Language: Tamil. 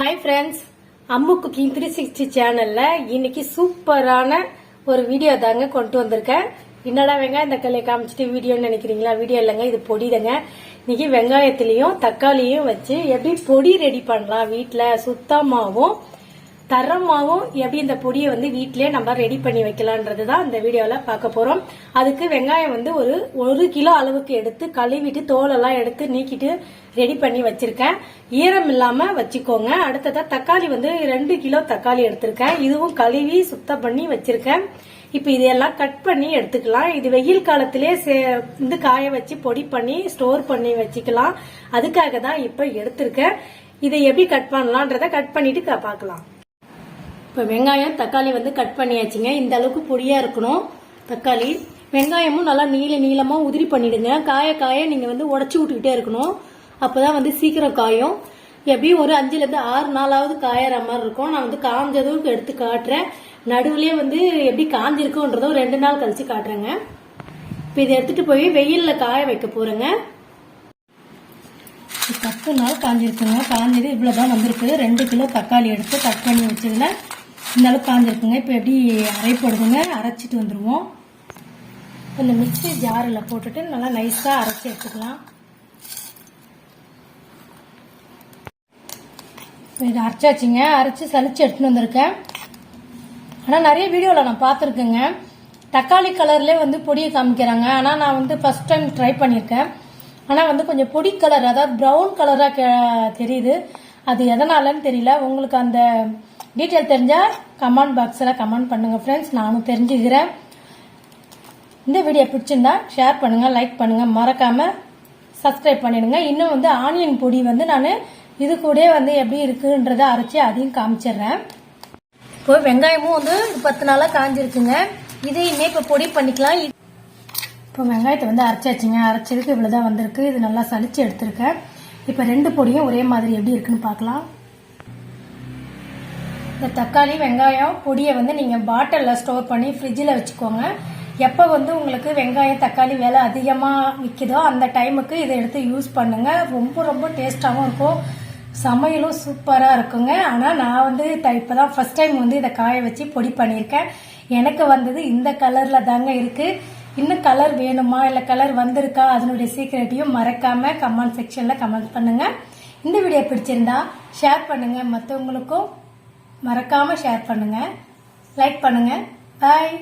ஹாய் ஃப்ரெண்ட்ஸ், அம்மு குக்கிங் 360 சேனல்ல இன்னைக்கு சூப்பரான ஒரு வீடியோ தாங்க கொண்டு வந்திருக்கேன். என்னடா வெங்காயம் இந்த கல்லை காமிச்சிட்டு வீடியோன்னு நினைக்கிறீங்களா? வீடியோ இல்லைங்க, இது பொடிதாங்க. இன்னைக்கு வெங்காயத்திலையும் தக்காளியும் வச்சு எப்படி பொடி ரெடி பண்ணலாம், வீட்டுல சுத்தமாவும் தரமாவும் எப்படி இந்த பொடியை வீட்டிலேயே நம்ம ரெடி பண்ணி வைக்கலான்றதுதான் இந்த வீடியோல பார்க்க போறோம். அதுக்கு வெங்காயம் ஒரு கிலோ அளவுக்கு எடுத்து கழுவிட்டு தோலெல்லாம் எடுத்து நீக்கிட்டு ரெடி பண்ணி வச்சிருக்கேன். ஈரம் இல்லாம வச்சுக்கோங்க. அடுத்ததா தக்காளி 2 கிலோ தக்காளி எடுத்திருக்கேன். இதுவும் கழுவி சுத்தம் பண்ணி வச்சிருக்கேன். இப்ப இதெல்லாம் கட் பண்ணி எடுத்துக்கலாம். இது வெயில் காலத்திலே காய வச்சு பொடி பண்ணி ஸ்டோர் பண்ணி வச்சுக்கலாம். அதுக்காக தான் இப்ப எடுத்திருக்கேன். இதை எப்படி கட் பண்ணலாம்ன்றத கட் பண்ணிட்டு பார்க்கலாம். இப்ப வெங்காயம் தக்காளி கட் பண்ணியாச்சுங்க. இந்த அளவுக்கு பொடியா இருக்கணும் தக்காளி. வெங்காயமும் நல்லா நீளமா உதிரி பண்ணிடுங்க. காய காய நீங்க உடச்சு விட்டுக்கிட்டே இருக்கணும். அப்பதான் சீக்கிரம் காயும். எப்படியும் ஒரு 5 to 6 நாளாவது காயற மாதிரி இருக்கும். நான் காஞ்சதும் எடுத்து காட்டுறேன். நடுவுலயே எப்படி காஞ்சிருக்குன்றத ஒரு 2 நாள் கழிச்சு காட்டுறேங்க. இப்ப இதை எடுத்துட்டு போய் வெயில்ல காய வைக்க போறேங்க. 10 நாள் காஞ்சிருக்குங்க. காஞ்சது இவ்வளவுதான் வந்திருக்கு. 2 கிலோ தக்காளி எடுத்து கட் பண்ணி வச்சதுல இந்த அளவுக்கு காஞ்சிருக்குங்க. இப்ப எப்படி அரைப்படுதுங்க, அரைச்சிட்டு வந்துருவோம். இந்த மிக்சி ஜாரில் போட்டுட்டு நல்லா நைஸா அரைச்சி எடுத்துக்கலாம். இது அரைச்சாச்சுங்க. அரைச்சி சலிச்சு எடுத்துட்டு வந்திருக்கேன். ஆனா நிறைய வீடியோல நான் பார்த்துருக்கேங்க, தக்காளி கலர்ல பொடியை காமிக்கிறாங்க. ஆனா நான் ஃபர்ஸ்ட் டைம் ட்ரை பண்ணியிருக்கேன். ஆனா கொஞ்சம் பொடி கலர், அதாவது ப்ரௌன் கலரா தெரியுது. அது எதனாலன்னு தெரியல. உங்களுக்கு அந்த டீட்டெயில் தெரிஞ்சா கமெண்ட் பாக்ஸ்ல கமெண்ட் பண்ணுங்க ஃப்ரெண்ட்ஸ், நானும் தெரிஞ்சுக்கிறேன். இந்த வீடியோ பிடிச்சிருந்தா ஷேர் பண்ணுங்க, லைக் பண்ணுங்க, மறக்காம சப்ஸ்கிரைப் பண்ணிடுங்க. இன்னும் ஆனியன் பொடி நான் இது கூட எப்படி இருக்குன்றத அரைச்சி அதையும் காமிச்சிடுறேன். இப்போ வெங்காயமும் 10 நாளா காஞ்சிருக்குங்க. இதையுமே இப்ப பொடி பண்ணிக்கலாம். இப்போ வெங்காயத்தை அரைச்சாச்சுங்க. அரைச்சதுக்கு இவ்வளவுதான் வந்திருக்கு. இது நல்லா சலிச்சு எடுத்திருக்கேன். இப்ப 2 பொடியும் ஒரே மாதிரி எப்படி இருக்குன்னு பார்க்கலாம். இந்த தக்காளி வெங்காயம் பொடியை நீங்க பாட்டில்ல ஸ்டோர் பண்ணி ஃப்ரிட்ஜில் வச்சுக்கோங்க. எப்போ உங்களுக்கு வெங்காயம் தக்காளி விலை அதிகமா விற்குதோ அந்த டைமுக்கு இதை எடுத்து யூஸ் பண்ணுங்க. ரொம்ப ரொம்ப டேஸ்டாகவும் இருக்கும், சமையலும் சூப்பரா இருக்குங்க. ஆனா நான் இப்பதான் ஃபர்ஸ்ட் டைம் இதை காய வச்சு பொடி பண்ணியிருக்கேன். எனக்கு இந்த கலர்ல தாங்க இருக்கு. இன்னும் கலர் வேணுமா இல்ல கலர் வந்திருக்கா அதனுடைய சீக்கிரட்டையும் மறக்காம கமெண்ட் செக்ஷன்ல கமெண்ட் பண்ணுங்க. இந்த வீடியோ பிடிச்சிருந்தா ஷேர் பண்ணுங்க, மற்றவங்களுக்கும் மறக்காம ஷேர் பண்ணுங்க, லைக் பண்ணுங்க. பாய்.